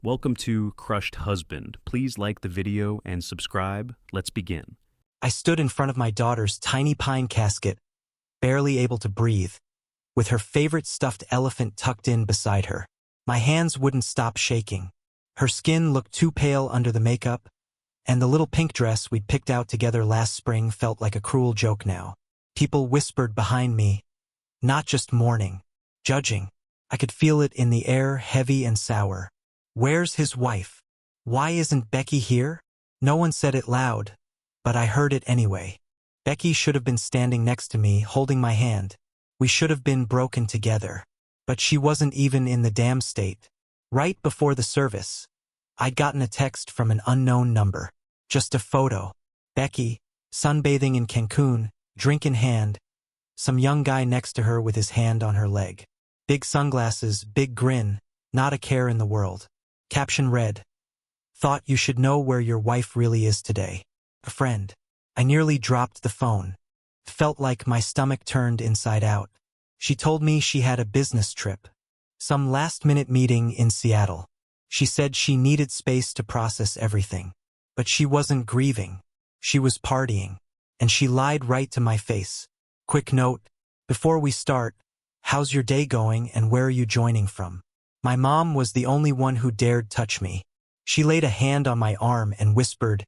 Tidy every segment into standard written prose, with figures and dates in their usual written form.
Welcome to Crushed Husband. Please like the video and subscribe. Let's begin. I stood in front of my daughter's tiny pine casket, barely able to breathe, with her favorite stuffed elephant tucked in beside her. My hands wouldn't stop shaking. Her skin looked too pale under the makeup, and the little pink dress we'd picked out together last spring felt like a cruel joke now. People whispered behind me, not just mourning, judging. I could feel it in the air, heavy and sour. Where's his wife? Why isn't Becky here? No one said it loud, but I heard it anyway. Becky should have been standing next to me, holding my hand. We should have been broken together. But she wasn't even in the damn state. Right before the service, I'd gotten a text from an unknown number. Just a photo. Becky, sunbathing in Cancun, drink in hand. Some young guy next to her with his hand on her leg. Big sunglasses, big grin, not a care in the world. Caption read, "Thought you should know where your wife really is today. A friend." I nearly dropped the phone. Felt like my stomach turned inside out. She told me she had a business trip. Some last-minute meeting in Seattle. She said she needed space to process everything. But she wasn't grieving. She was partying. And she lied right to my face. Quick note, before we start, how's your day going and where are you joining from? My mom was the only one who dared touch me. She laid a hand on my arm and whispered,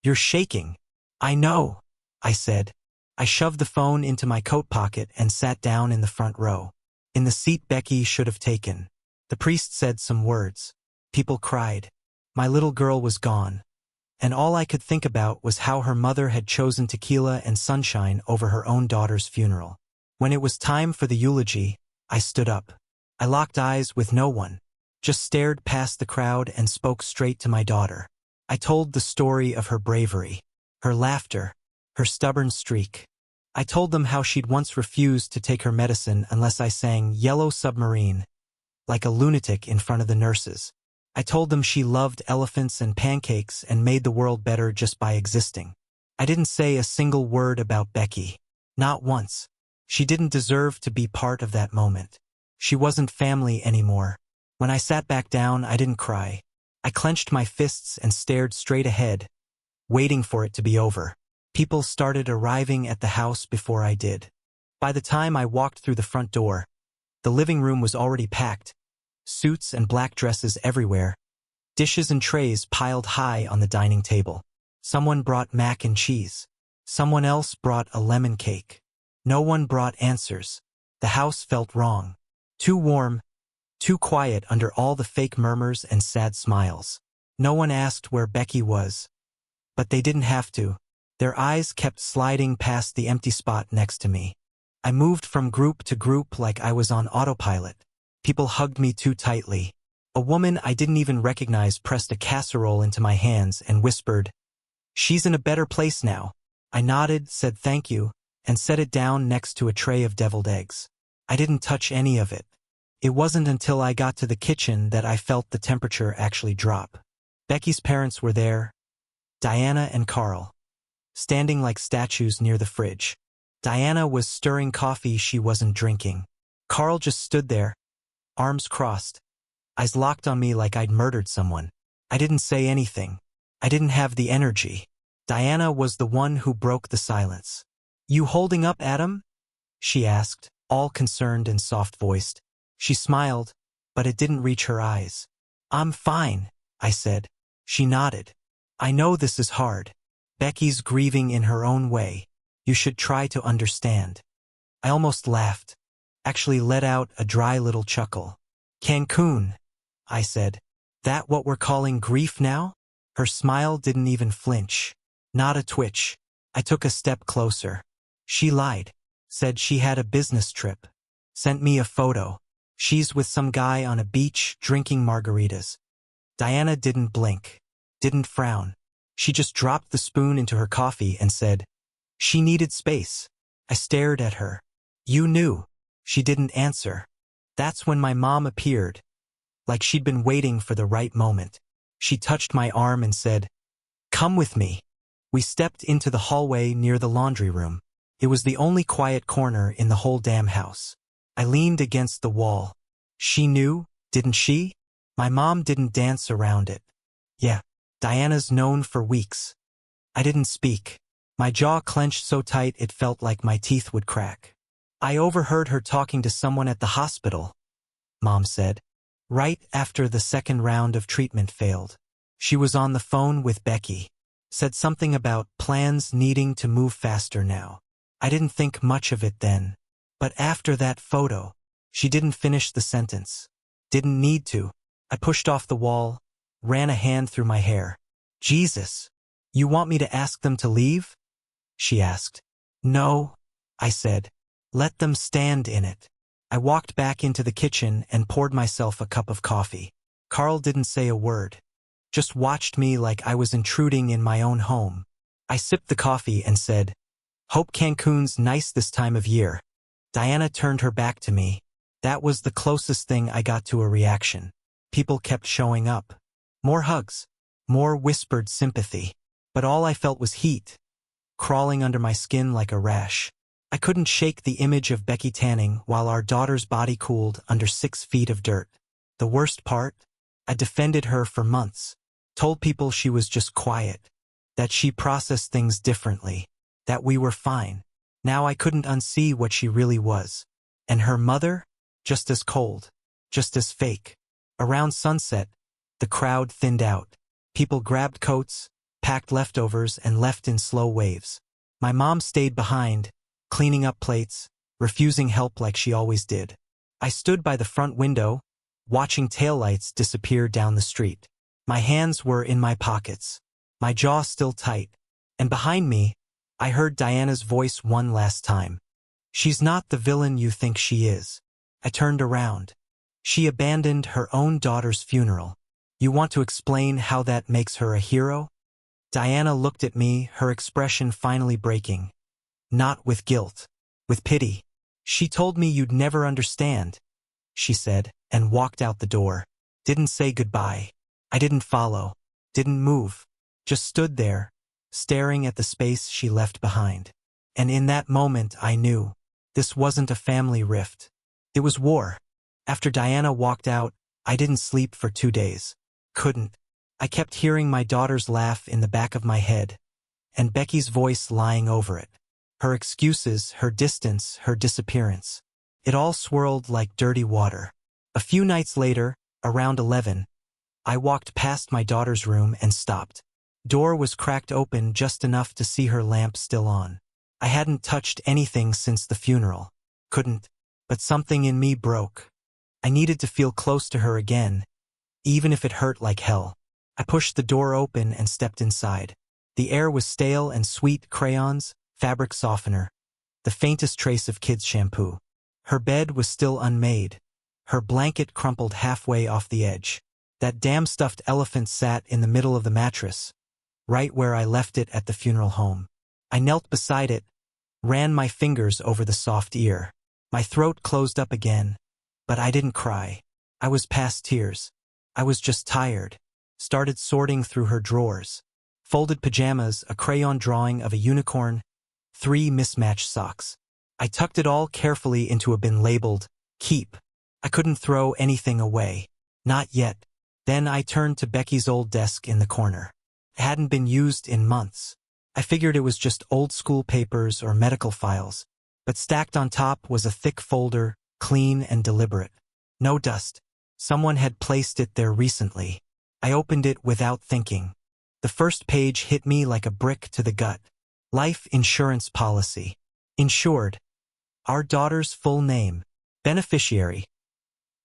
"You're shaking." "I know," I said. I shoved the phone into my coat pocket and sat down in the front row. In the seat Becky should have taken. The priest said some words. People cried. My little girl was gone. And all I could think about was how her mother had chosen tequila and sunshine over her own daughter's funeral. When it was time for the eulogy, I stood up. I locked eyes with no one, just stared past the crowd and spoke straight to my daughter. I told the story of her bravery, her laughter, her stubborn streak. I told them how she'd once refused to take her medicine unless I sang Yellow Submarine, like a lunatic in front of the nurses. I told them she loved elephants and pancakes and made the world better just by existing. I didn't say a single word about Becky. Not once. She didn't deserve to be part of that moment. She wasn't family anymore. When I sat back down, I didn't cry. I clenched my fists and stared straight ahead, waiting for it to be over. People started arriving at the house before I did. By the time I walked through the front door, the living room was already packed. Suits and black dresses everywhere. Dishes and trays piled high on the dining table. Someone brought mac and cheese. Someone else brought a lemon cake. No one brought answers. The house felt wrong. Too warm, too quiet under all the fake murmurs and sad smiles. No one asked where Becky was. But they didn't have to. Their eyes kept sliding past the empty spot next to me. I moved from group to group like I was on autopilot. People hugged me too tightly. A woman I didn't even recognize pressed a casserole into my hands and whispered, "She's in a better place now." I nodded, said thank you, and set it down next to a tray of deviled eggs. I didn't touch any of it. It wasn't until I got to the kitchen that I felt the temperature actually drop. Becky's parents were there, Diana and Carl, standing like statues near the fridge. Diana was stirring coffee she wasn't drinking. Carl just stood there, arms crossed, eyes locked on me like I'd murdered someone. I didn't say anything. I didn't have the energy. Diana was the one who broke the silence. "You holding up, Adam?" she asked, all concerned and soft-voiced. She smiled, but it didn't reach her eyes. "I'm fine," I said. She nodded. "I know this is hard. Becky's grieving in her own way. You should try to understand." I almost laughed, actually let out a dry little chuckle. "Cancun," I said. "That what we're calling grief now?" Her smile didn't even flinch. Not a twitch. I took a step closer. She lied. Said she had a business trip. Sent me a photo. She's with some guy on a beach drinking margaritas. Diana didn't blink. Didn't frown. She just dropped the spoon into her coffee and said, "She needed space." I stared at her. "You knew." She didn't answer. That's when my mom appeared, like she'd been waiting for the right moment. She touched my arm and said, "Come with me." We stepped into the hallway near the laundry room. It was the only quiet corner in the whole damn house. I leaned against the wall. She knew, didn't she? My mom didn't dance around it. Yeah, Diana's known for weeks. I didn't speak. My jaw clenched so tight it felt like my teeth would crack. I overheard her talking to someone at the hospital, Mom said, right after the second round of treatment failed. She was on the phone with Becky. Said something about plans needing to move faster now. I didn't think much of it then. But after that photo, she didn't finish the sentence. Didn't need to. I pushed off the wall, ran a hand through my hair. Jesus, you want me to ask them to leave? She asked. No, I said. Let them stand in it. I walked back into the kitchen and poured myself a cup of coffee. Carl didn't say a word. Just watched me like I was intruding in my own home. I sipped the coffee and said, "Hope Cancun's nice this time of year." Diana turned her back to me. That was the closest thing I got to a reaction. People kept showing up. More hugs. More whispered sympathy. But all I felt was heat, crawling under my skin like a rash. I couldn't shake the image of Becky tanning while our daughter's body cooled under 6 feet of dirt. The worst part? I defended her for months. Told people she was just quiet. That she processed things differently. That we were fine. Now I couldn't unsee what she really was. And her mother? Just as cold. Just as fake. Around sunset, the crowd thinned out. People grabbed coats, packed leftovers, and left in slow waves. My mom stayed behind, cleaning up plates, refusing help like she always did. I stood by the front window, watching taillights disappear down the street. My hands were in my pockets, my jaw still tight, and behind me, I heard Diana's voice one last time. She's not the villain you think she is. I turned around. She abandoned her own daughter's funeral. You want to explain how that makes her a hero? Diana looked at me, her expression finally breaking. Not with guilt, with pity. She told me you'd never understand, she said, and walked out the door. Didn't say goodbye. I didn't follow, didn't move, just stood there, staring at the space she left behind. And in that moment I knew, this wasn't a family rift. It was war. After Diana walked out, I didn't sleep for 2 days. Couldn't. I kept hearing my daughter's laugh in the back of my head, and Becky's voice lying over it. Her excuses, her distance, her disappearance. It all swirled like dirty water. A few nights later, around 11, I walked past my daughter's room and stopped. Door was cracked open just enough to see her lamp still on. I hadn't touched anything since the funeral. Couldn't. But something in me broke. I needed to feel close to her again, even if it hurt like hell. I pushed the door open and stepped inside. The air was stale and sweet: crayons, fabric softener, the faintest trace of kids' shampoo. Her bed was still unmade. Her blanket crumpled halfway off the edge. That damn stuffed elephant sat in the middle of the mattress, right where I left it at the funeral home. I knelt beside it, ran my fingers over the soft ear. My throat closed up again, but I didn't cry. I was past tears. I was just tired. Started sorting through her drawers. Folded pajamas, a crayon drawing of a unicorn, 3 mismatched socks. I tucked it all carefully into a bin labeled, "Keep." I couldn't throw anything away. Not yet. Then I turned to Becky's old desk in the corner. It hadn't been used in months. I figured it was just old school papers or medical files. But stacked on top was a thick folder, clean and deliberate. No dust. Someone had placed it there recently. I opened it without thinking. The first page hit me like a brick to the gut. Life insurance policy. Insured. Our daughter's full name. Beneficiary: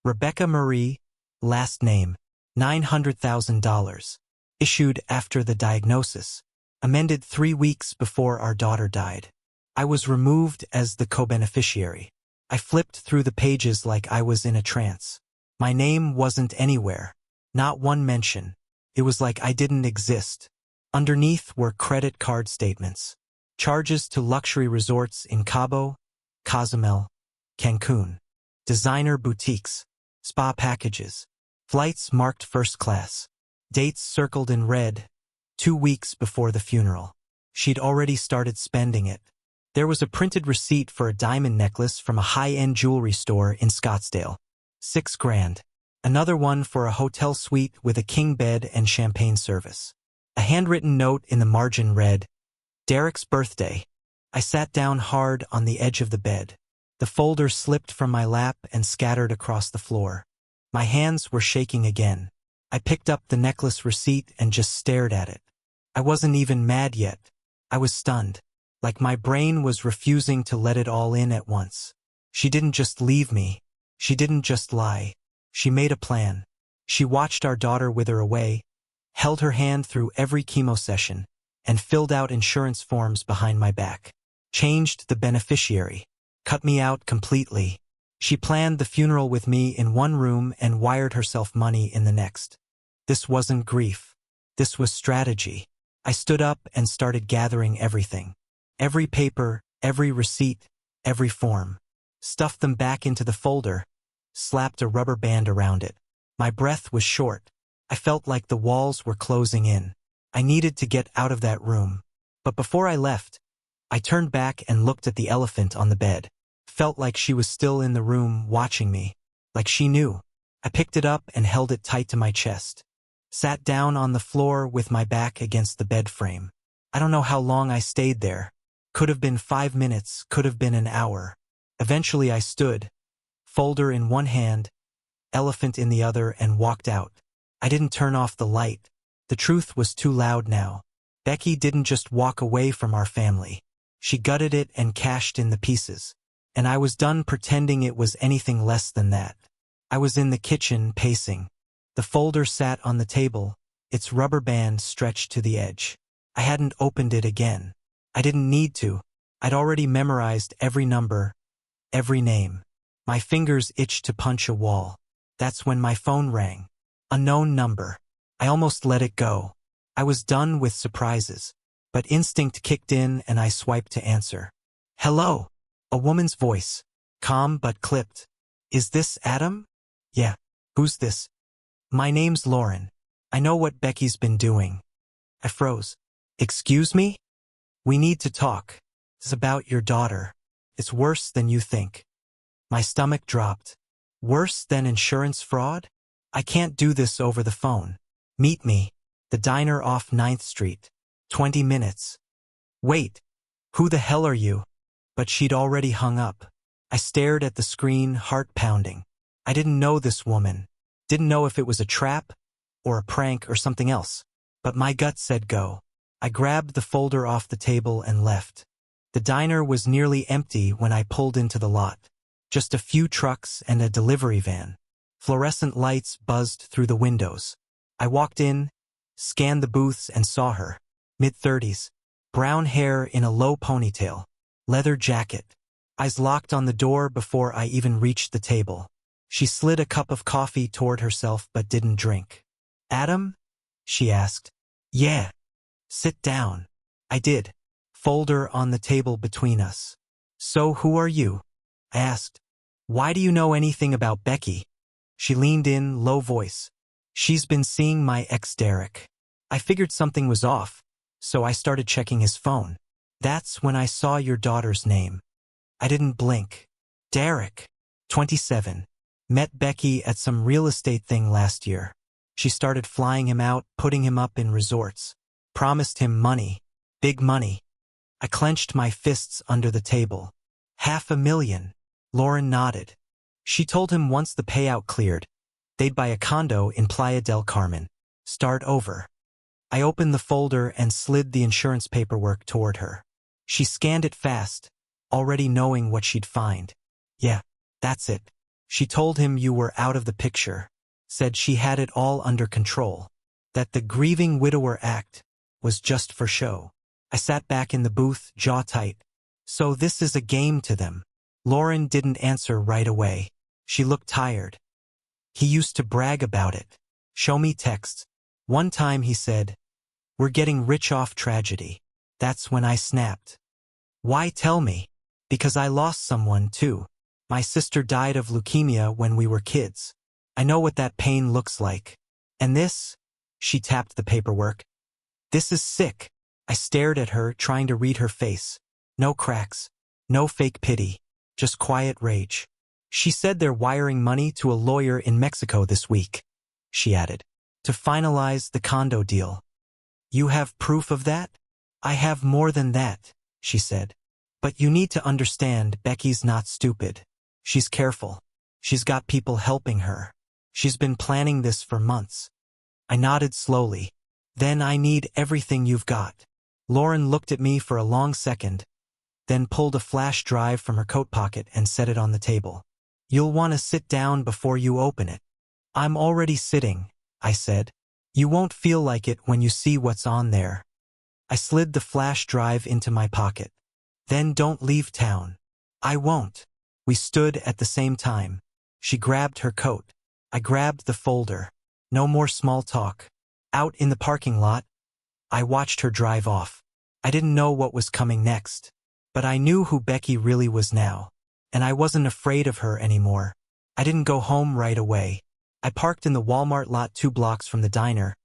Rebecca Marie. Last name: $900,000. Issued after the diagnosis. Amended 3 weeks before our daughter died. I was removed as the co-beneficiary. I flipped through the pages like I was in a trance. My name wasn't anywhere. Not one mention. It was like I didn't exist. Underneath were credit card statements. Charges to luxury resorts in Cabo, Cozumel, Cancun. Designer boutiques. Spa packages. Flights marked first class. Dates circled in red. 2 weeks before the funeral. She'd already started spending it. There was a printed receipt for a diamond necklace from a high-end jewelry store in Scottsdale. $6 grand. Another one for a hotel suite with a king bed and champagne service. A handwritten note in the margin read, "Derek's birthday." I sat down hard on the edge of the bed. The folder slipped from my lap and scattered across the floor. My hands were shaking again. I picked up the necklace receipt and just stared at it. I wasn't even mad yet. I was stunned. Like my brain was refusing to let it all in at once. She didn't just leave me. She didn't just lie. She made a plan. She watched our daughter wither away, held her hand through every chemo session, and filled out insurance forms behind my back. Changed the beneficiary. Cut me out completely. She planned the funeral with me in one room and wired herself money in the next. This wasn't grief. This was strategy. I stood up and started gathering everything. Every paper, every receipt, every form. Stuffed them back into the folder, slapped a rubber band around it. My breath was short. I felt like the walls were closing in. I needed to get out of that room. But before I left, I turned back and looked at the elephant on the bed. Felt like she was still in the room watching me. Like she knew. I picked it up and held it tight to my chest. Sat down on the floor with my back against the bed frame. I don't know how long I stayed there. Could have been 5 minutes, could have been an hour. Eventually I stood, folder in one hand, elephant in the other, and walked out. I didn't turn off the light. The truth was too loud now. Becky didn't just walk away from our family. She gutted it and cashed in the pieces. And I was done pretending it was anything less than that. I was in the kitchen, pacing. The folder sat on the table, its rubber band stretched to the edge. I hadn't opened it again. I didn't need to. I'd already memorized every number, every name. My fingers itched to punch a wall. That's when my phone rang. Unknown number. I almost let it go. I was done with surprises. But instinct kicked in and I swiped to answer. "Hello." A woman's voice. Calm but clipped. "Is this Adam?" "Yeah." "Who's this?" "My name's Lauren. I know what Becky's been doing." I froze. "Excuse me?" "We need to talk. It's about your daughter. It's worse than you think." My stomach dropped. Worse than insurance fraud? I can't do this over the phone. "Meet me. The diner off 9th Street. 20 minutes. "Wait. Who the hell are you?" But she'd already hung up. I stared at the screen, heart pounding. I didn't know this woman. Didn't know if it was a trap, or a prank, or something else. But my gut said go. I grabbed the folder off the table and left. The diner was nearly empty when I pulled into the lot. Just a few trucks and a delivery van. Fluorescent lights buzzed through the windows. I walked in, scanned the booths, and saw her. Mid-30s. Brown hair in a low ponytail. Leather jacket. Eyes locked on the door before I even reached the table. She slid a cup of coffee toward herself but didn't drink. "Adam?" she asked. "Yeah." "Sit down." I did. Folder on the table between us. "So who are you?" I asked. "Why do you know anything about Becky?" She leaned in, low voice. "She's been seeing my ex Derek." I figured something was off, so I started checking his phone. That's when I saw your daughter's name. I didn't blink. Derek. 27. Met Becky at some real estate thing last year. She started flying him out, putting him up in resorts. Promised him money. Big money. I clenched my fists under the table. $500,000. Lauren nodded. She told him once the payout cleared, they'd buy a condo in Playa del Carmen. Start over. I opened the folder and slid the insurance paperwork toward her. She scanned it fast, already knowing what she'd find. "Yeah, that's it." She told him you were out of the picture. Said she had it all under control. That the Grieving Widower Act was just for show. I sat back in the booth, jaw tight. So this is a game to them. Lauren didn't answer right away. She looked tired. "He used to brag about it. Show me texts. One time he said, 'We're getting rich off tragedy.' That's when I snapped. 'Why tell me?' Because I lost someone too. My sister died of leukemia when we were kids. I know what that pain looks like. And this," she tapped the paperwork, "this is sick." I stared at her, trying to read her face. No cracks. No fake pity. Just quiet rage. She said they're wiring money to a lawyer in Mexico this week, she added, to finalize the condo deal. You have proof of that? I have more than that, she said. But you need to understand Becky's not stupid. She's careful. She's got people helping her. She's been planning this for months. I nodded slowly. Then I need everything you've got. Lauren looked at me for a long second, then pulled a flash drive from her coat pocket and set it on the table. You'll want to sit down before you open it. I'm already sitting, I said. You won't feel like it when you see what's on there. I slid the flash drive into my pocket. Then don't leave town. I won't. We stood at the same time. She grabbed her coat. I grabbed the folder. No more small talk. Out in the parking lot, I watched her drive off. I didn't know what was coming next, but I knew who Becky really was now, and I wasn't afraid of her anymore. I didn't go home right away. I parked in the Walmart lot 2 blocks from the diner,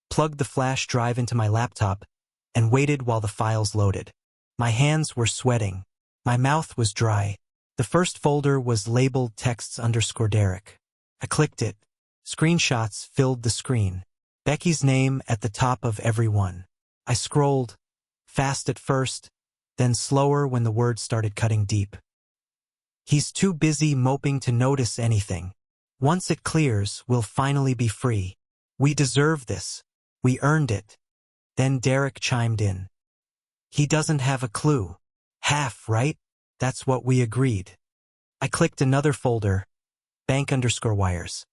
plugged the flash drive into my laptop, and waited while the files loaded. My hands were sweating. My mouth was dry. The first folder was labeled texts_Derek. I clicked it. Screenshots filled the screen. Becky's name at the top of every one. I scrolled, fast at first, then slower when the words started cutting deep. He's too busy moping to notice anything. Once it clears, we'll finally be free. We deserve this. We earned it. Then Derek chimed in. He doesn't have a clue. Half, right? That's what we agreed. I clicked another folder, bank_wires.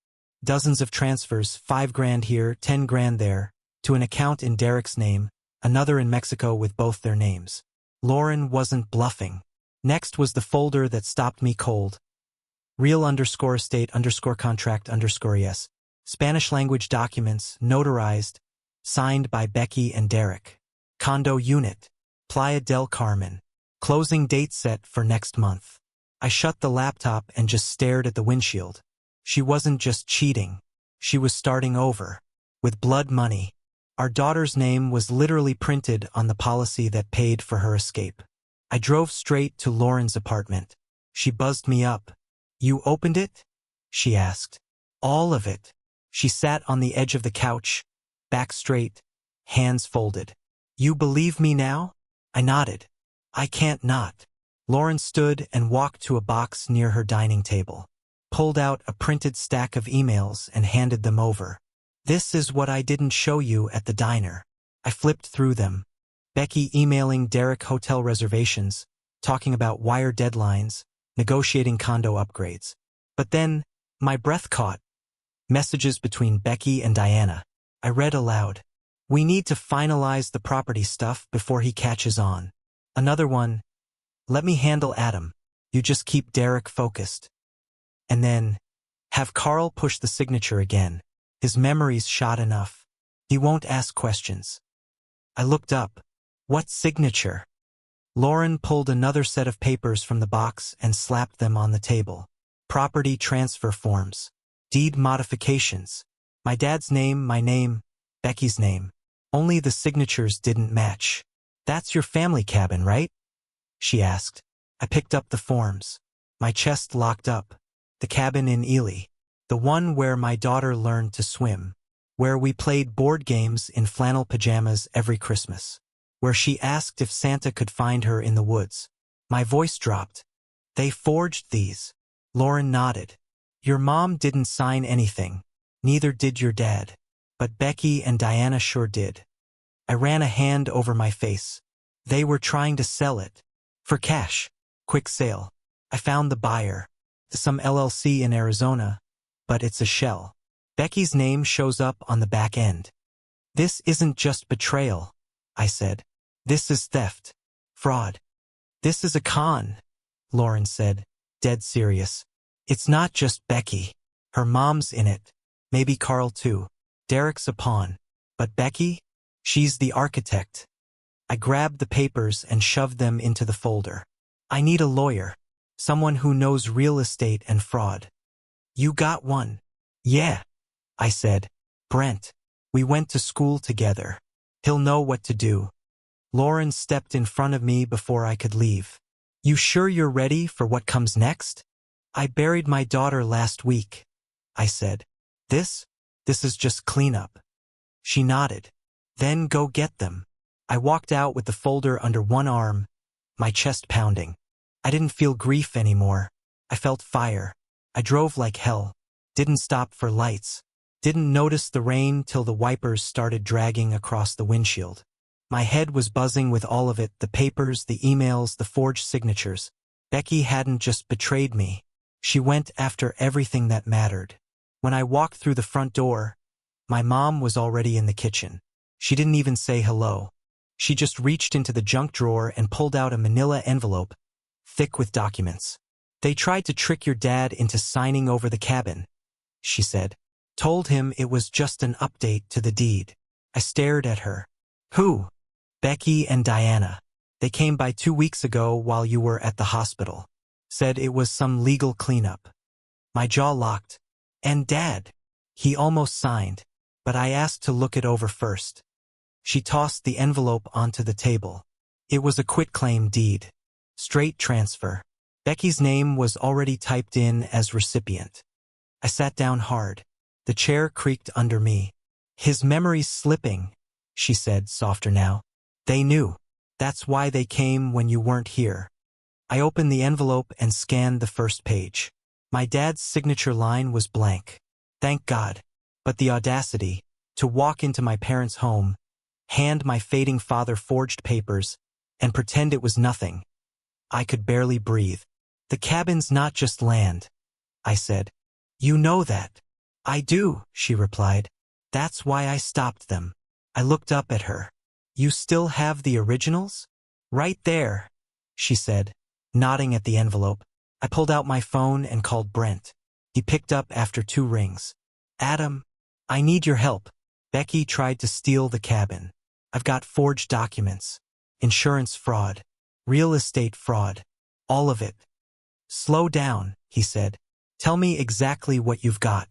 Dozens of transfers, 5 grand here, 10 grand there, to an account in Derek's name, another in Mexico with both their names. Lauren wasn't bluffing. Next was the folder that stopped me cold. Real_estate_contract_yes. Spanish language documents, notarized, signed by Becky and Derek. Condo unit, Playa del Carmen. Closing date set for next month. I shut the laptop and just stared at the windshield. She wasn't just cheating. She was starting over. With blood money. Our daughter's name was literally printed on the policy that paid for her escape. I drove straight to Lauren's apartment. She buzzed me up. You opened it? She asked. All of it. She sat on the edge of the couch, back straight, hands folded. You believe me now? I nodded. I can't not. Lauren stood and walked to a box near her dining table, pulled out a printed stack of emails and handed them over. This is what I didn't show you at the diner. I flipped through them. Becky emailing Derek hotel reservations, talking about wire deadlines, negotiating condo upgrades. But then, my breath caught. Messages between Becky and Diana. I read aloud. We need to finalize the property stuff before he catches on. Another one. Let me handle Adam. You just keep Derek focused. And then, have Carl push the signature again. His memory's shot enough. He won't ask questions. I looked up. What signature? Lauren pulled another set of papers from the box and slapped them on the table. Property transfer forms. Deed modifications. My dad's name, my name, Becky's name. Only the signatures didn't match. That's your family cabin, right? She asked. I picked up the forms. My chest locked up. The cabin in Ely. The one where my daughter learned to swim. Where we played board games in flannel pajamas every Christmas. Where she asked if Santa could find her in the woods. My voice dropped. They forged these. Lauren nodded. Your mom didn't sign anything. Neither did your dad. But Becky and Diana sure did. I ran a hand over my face. They were trying to sell it. For cash. Quick sale. I found the buyer. Some LLC in Arizona. But it's a shell. Becky's name shows up on the back end. This isn't just betrayal, I said. This is theft. Fraud. This is a con, Lauren said, dead serious. It's not just Becky. Her mom's in it. Maybe Carl too. Derek's a pawn. But Becky? She's the architect. I grabbed the papers and shoved them into the folder. I need a lawyer. Someone who knows real estate and fraud. You got one. Yeah, I said. Brent. We went to school together. He'll know what to do. Lauren stepped in front of me before I could leave. You sure you're ready for what comes next? I buried my daughter last week, I said. This? This is just cleanup. She nodded. Then go get them. I walked out with the folder under one arm, my chest pounding. I didn't feel grief anymore. I felt fire. I drove like hell. Didn't stop for lights. Didn't notice the rain till the wipers started dragging across the windshield. My head was buzzing with all of it, the papers, the emails, the forged signatures. Becky hadn't just betrayed me. She went after everything that mattered. When I walked through the front door, my mom was already in the kitchen. She didn't even say hello. She just reached into the junk drawer and pulled out a manila envelope, thick with documents. They tried to trick your dad into signing over the cabin, she said. Told him it was just an update to the deed. I stared at her. Who? Becky and Diana. They came by 2 weeks ago while you were at the hospital. Said it was some legal cleanup. My jaw locked. And Dad? He almost signed, but I asked to look it over first. She tossed the envelope onto the table. It was a quitclaim deed. Straight transfer. Becky's name was already typed in as recipient. I sat down hard. The chair creaked under me. His memory's slipping, she said, softer now. They knew. That's why they came when you weren't here. I opened the envelope and scanned the first page. My dad's signature line was blank. Thank God. But the audacity, to walk into my parents' home, hand my fading father forged papers, and pretend it was nothing. I could barely breathe. The cabin's not just land, I said. You know that. I do, she replied. That's why I stopped them. I looked up at her. You still have the originals? Right there, she said, nodding at the envelope. I pulled out my phone and called Brent. He picked up after 2 rings. Adam, I need your help. Becky tried to steal the cabin. I've got forged documents, insurance fraud, real estate fraud, all of it. Slow down, he said. Tell me exactly what you've got.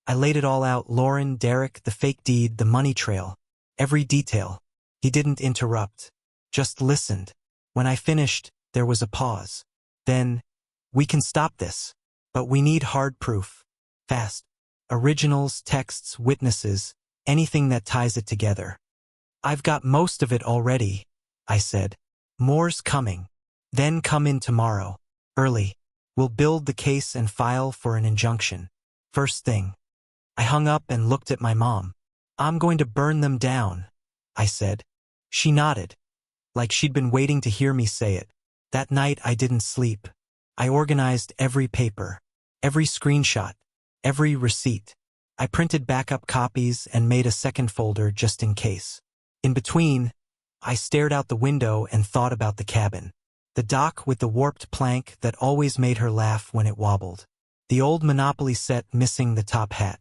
I laid it all out, Lauren, Derek, the fake deed, the money trail, every detail. He didn't interrupt, just listened. When I finished, there was a pause. Then, we can stop this, but we need hard proof. Fast. Originals, texts, witnesses, anything that ties it together. I've got most of it already, I said. More's coming. Then come in tomorrow. Early. We'll build the case and file for an injunction. First thing. I hung up and looked at my mom. I'm going to burn them down, I said. She nodded, like she'd been waiting to hear me say it. That night I didn't sleep. I organized every paper, every screenshot, every receipt. I printed backup copies and made a second folder just in case. In between, I stared out the window and thought about the cabin. The dock with the warped plank that always made her laugh when it wobbled. The old Monopoly set missing the top hat.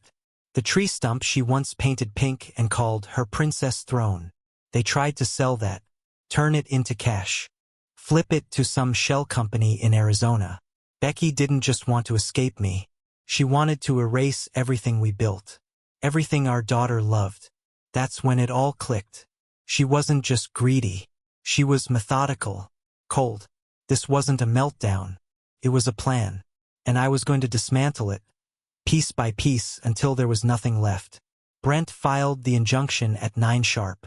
The tree stump she once painted pink and called her princess throne. They tried to sell that, turn it into cash, flip it to some shell company in Arizona. Becky didn't just want to escape me. She wanted to erase everything we built, everything our daughter loved. That's when it all clicked. She wasn't just greedy. She was methodical, cold. This wasn't a meltdown. It was a plan. And I was going to dismantle it, piece by piece, until there was nothing left. Brent filed the injunction at 9 sharp.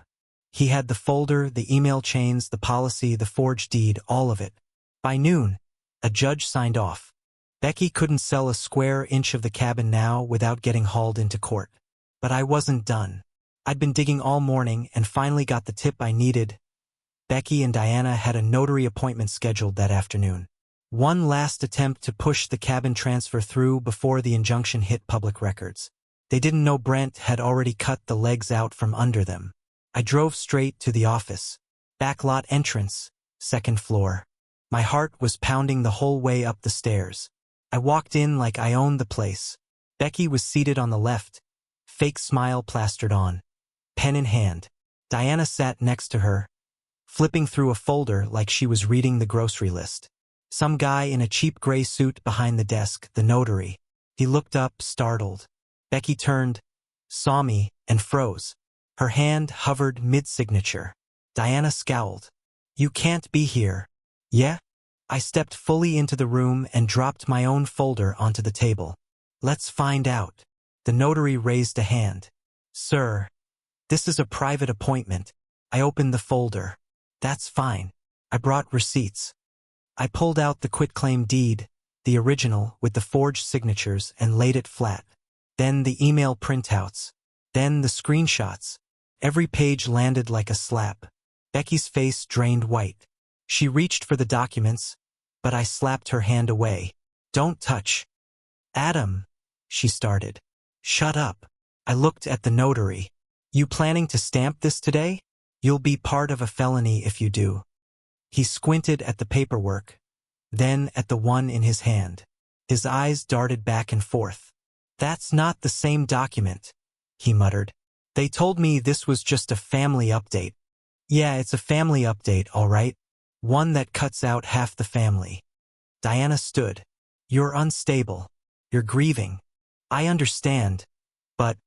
He had the folder, the email chains, the policy, the forged deed, all of it. By noon, a judge signed off. Becky couldn't sell a square inch of the cabin now without getting hauled into court. But I wasn't done. I'd been digging all morning and finally got the tip I needed. Becky and Diana had a notary appointment scheduled that afternoon. One last attempt to push the cabin transfer through before the injunction hit public records. They didn't know Brent had already cut the legs out from under them. I drove straight to the office. Backlot entrance, 2nd floor. My heart was pounding the whole way up the stairs. I walked in like I owned the place. Becky was seated on the left, fake smile plastered on, pen in hand. Diana sat next to her, flipping through a folder like she was reading the grocery list. Some guy in a cheap gray suit behind the desk, the notary. He looked up, startled. Becky turned, saw me, and froze. Her hand hovered mid-signature. Diana scowled. You can't be here. Yeah? I stepped fully into the room and dropped my own folder onto the table. Let's find out. The notary raised a hand. Sir, this is a private appointment. I opened the folder. That's fine. I brought receipts. I pulled out the quitclaim deed, the original with the forged signatures, and laid it flat. Then the email printouts. Then the screenshots. Every page landed like a slap. Becky's face drained white. She reached for the documents, but I slapped her hand away. Don't touch. Adam, she started. Shut up. I looked at the notary. You planning to stamp this today? You'll be part of a felony if you do. He squinted at the paperwork, then at the one in his hand. His eyes darted back and forth. That's not the same document, he muttered. They told me this was just a family update. Yeah, it's a family update, all right. One that cuts out half the family. Diana stood. You're unstable. You're grieving. I understand. But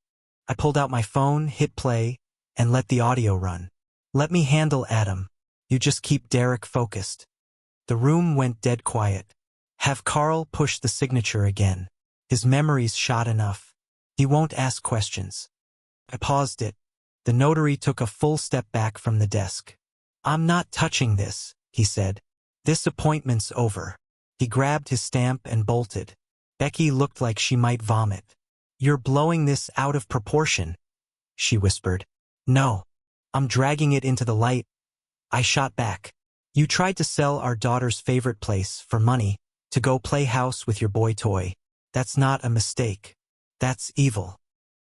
I pulled out my phone, hit play, and let the audio run. Let me handle Adam. You just keep Derek focused. The room went dead quiet. Have Carl push the signature again. His memory's shot enough. He won't ask questions. I paused it. The notary took a full step back from the desk. I'm not touching this, he said. This appointment's over. He grabbed his stamp and bolted. Becky looked like she might vomit. You're blowing this out of proportion, she whispered. No. I'm dragging it into the light. I shot back. You tried to sell our daughter's favorite place for money to go play house with your boy toy. That's not a mistake. That's evil.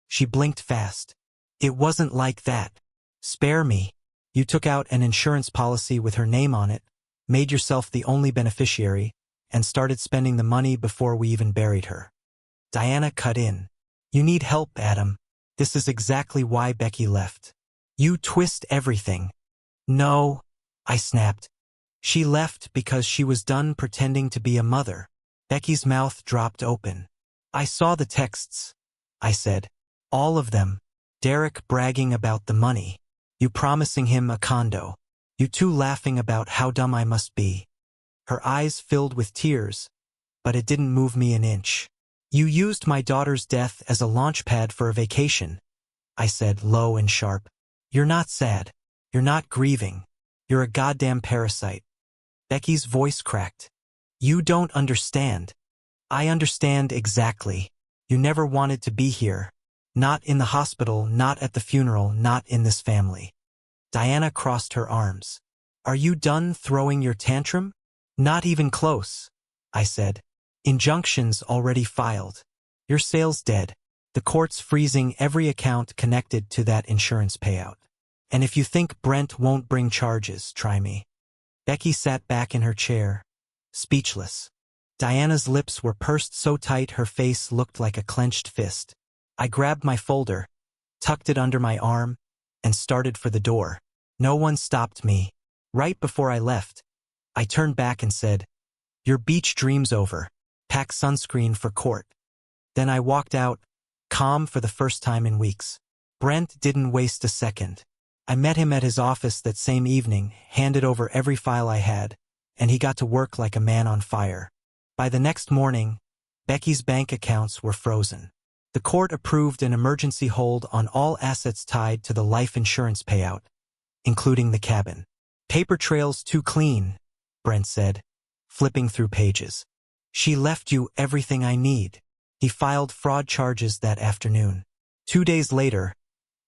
She blinked fast. It wasn't like that. Spare me. You took out an insurance policy with her name on it, made yourself the only beneficiary, and started spending the money before we even buried her. Diana cut in. You need help, Adam. This is exactly why Becky left. You twist everything. No, I snapped. She left because she was done pretending to be a mother. Becky's mouth dropped open. I saw the texts, I said. All of them. Derek bragging about the money. You promising him a condo. You two laughing about how dumb I must be. Her eyes filled with tears, but it didn't move me an inch. You used my daughter's death as a launchpad for a vacation, I said, low and sharp. You're not sad. You're not grieving. You're a goddamn parasite. Becky's voice cracked. You don't understand. I understand exactly. You never wanted to be here. Not in the hospital, not at the funeral, not in this family. Diana crossed her arms. Are you done throwing your tantrum? Not even close, I said. Injunctions already filed. Your sale's dead. The court's freezing every account connected to that insurance payout. And if you think Brent won't bring charges, try me. Becky sat back in her chair, speechless. Diana's lips were pursed so tight her face looked like a clenched fist. I grabbed my folder, tucked it under my arm, and started for the door. No one stopped me. Right before I left, I turned back and said, Your beach dream's over. Pack sunscreen for court. Then I walked out, calm for the first time in weeks. Brent didn't waste a second. I met him at his office that same evening, handed over every file I had, and he got to work like a man on fire. By the next morning, Becky's bank accounts were frozen. The court approved an emergency hold on all assets tied to the life insurance payout, including the cabin. Paper trail's too clean, Brent said, flipping through pages. She left you everything I need. He filed fraud charges that afternoon. 2 days later,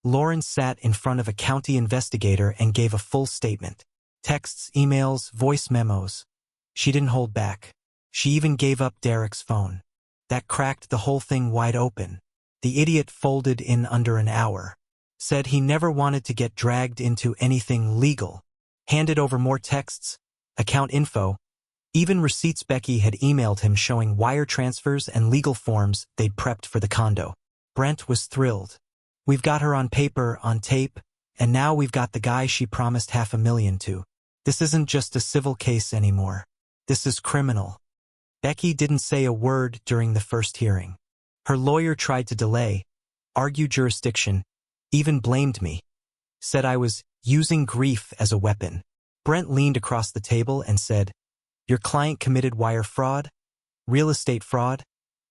Lauren sat in front of a county investigator and gave a full statement. Texts, emails, voice memos. She didn't hold back. She even gave up Derek's phone. That cracked the whole thing wide open. The idiot folded in under an hour. Said he never wanted to get dragged into anything legal. Handed over more texts, account info, even receipts Becky had emailed him showing wire transfers and legal forms they'd prepped for the condo. Brent was thrilled. We've got her on paper, on tape, and now we've got the guy she promised $500,000 to. This isn't just a civil case anymore. This is criminal. Becky didn't say a word during the first hearing. Her lawyer tried to delay, argue jurisdiction, even blamed me. Said I was using grief as a weapon. Brent leaned across the table and said, Your client committed wire fraud, real estate fraud,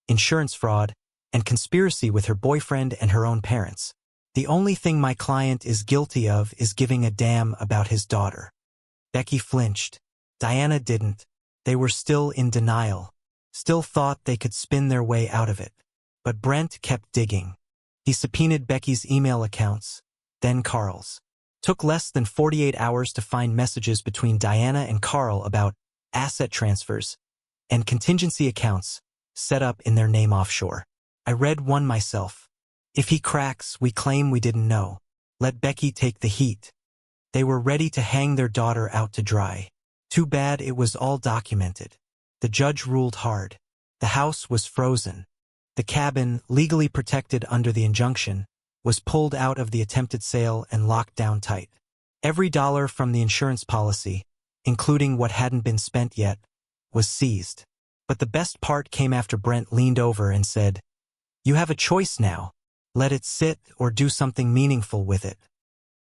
insurance fraud, and conspiracy with her boyfriend and her own parents. The only thing my client is guilty of is giving a damn about his daughter." Becky flinched. Diana didn't. They were still in denial, still thought they could spin their way out of it. But Brent kept digging. He subpoenaed Becky's email accounts, then Carl's. Took less than 48 hours to find messages between Diana and Carl about asset transfers and contingency accounts set up in their name offshore. I read one myself. "If he cracks, we claim we didn't know. Let Becky take the heat." They were ready to hang their daughter out to dry. Too bad it was all documented. The judge ruled hard. The house was frozen. The cabin, legally protected under the injunction, was pulled out of the attempted sale and locked down tight. Every dollar from the insurance policy, including what hadn't been spent yet, was seized. But the best part came after Brent leaned over and said, "You have a choice now. Let it sit or do something meaningful with it."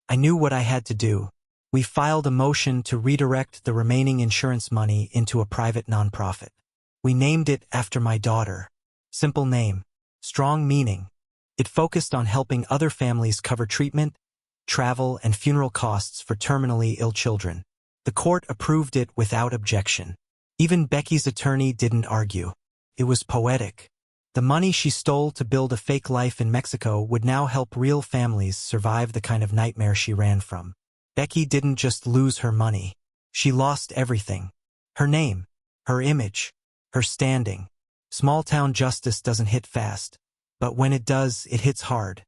I knew what I had to do. We filed a motion to redirect the remaining insurance money into a private nonprofit. We named it after my daughter. Simple name, strong meaning. It focused on helping other families cover treatment, travel, and funeral costs for terminally ill children. The court approved it without objection. Even Becky's attorney didn't argue. It was poetic. The money she stole to build a fake life in Mexico would now help real families survive the kind of nightmare she ran from. Becky didn't just lose her money. She lost everything. Her name, her image, her standing. Small-town justice doesn't hit fast, but when it does, it hits hard.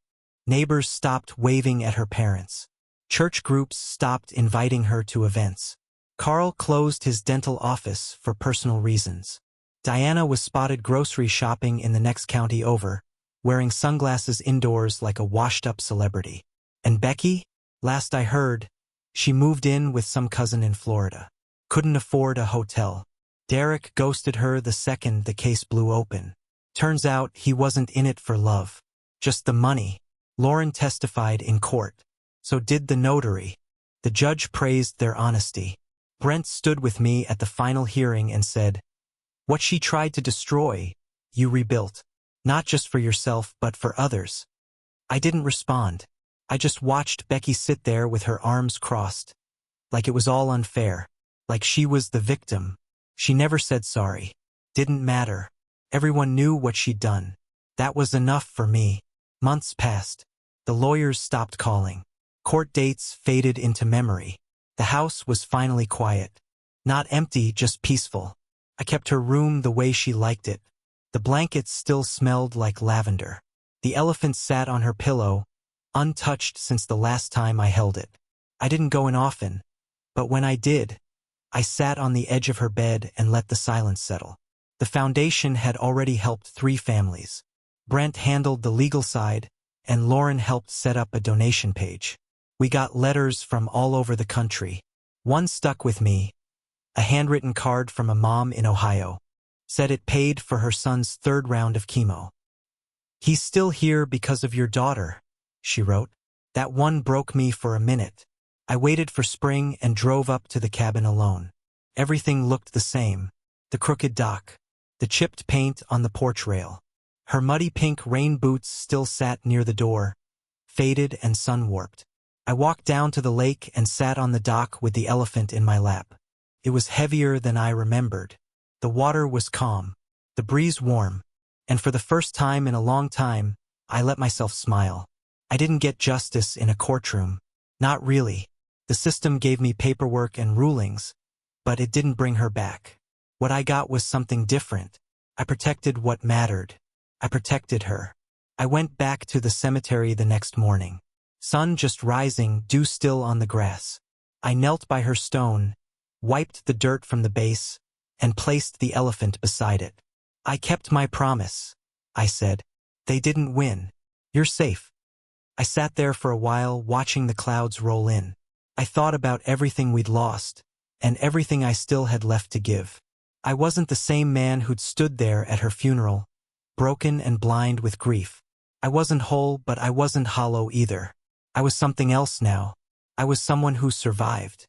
Neighbors stopped waving at her parents. Church groups stopped inviting her to events. Carl closed his dental office for personal reasons. Diana was spotted grocery shopping in the next county over, wearing sunglasses indoors like a washed-up celebrity. And Becky? Last I heard, she moved in with some cousin in Florida. Couldn't afford a hotel. Derek ghosted her the second the case blew open. Turns out he wasn't in it for love. Just the money. Lauren testified in court. So did the notary. The judge praised their honesty. Brent stood with me at the final hearing and said, "What she tried to destroy, you rebuilt. Not just for yourself, but for others." I didn't respond. I just watched Becky sit there with her arms crossed, like it was all unfair, like she was the victim. She never said sorry. Didn't matter. Everyone knew what she'd done. That was enough for me. Months passed. The lawyers stopped calling. Court dates faded into memory. The house was finally quiet. Not empty, just peaceful. I kept her room the way she liked it. The blankets still smelled like lavender. The elephant sat on her pillow, untouched since the last time I held it. I didn't go in often, but when I did, I sat on the edge of her bed and let the silence settle. The foundation had already helped 3 families. Brent handled the legal side, and Lauren helped set up a donation page. We got letters from all over the country. One stuck with me, a handwritten card from a mom in Ohio. Said it paid for her son's 3rd round of chemo. "He's still here because of your daughter," she wrote. That one broke me for a minute. I waited for spring and drove up to the cabin alone. Everything looked the same. The crooked dock, the chipped paint on the porch rail. Her muddy pink rain boots still sat near the door, faded and sun-warped. I walked down to the lake and sat on the dock with the elephant in my lap. It was heavier than I remembered. The water was calm, the breeze warm, and for the first time in a long time, I let myself smile. I didn't get justice in a courtroom. Not really. The system gave me paperwork and rulings, but it didn't bring her back. What I got was something different. I protected what mattered. I protected her. I went back to the cemetery the next morning. Sun just rising, dew still on the grass. I knelt by her stone, wiped the dirt from the base, and placed the elephant beside it. "I kept my promise," I said. "They didn't win. You're safe." I sat there for a while, watching the clouds roll in. I thought about everything we'd lost, and everything I still had left to give. I wasn't the same man who'd stood there at her funeral, broken and blind with grief. I wasn't whole, but I wasn't hollow either. I was something else now. I was someone who survived.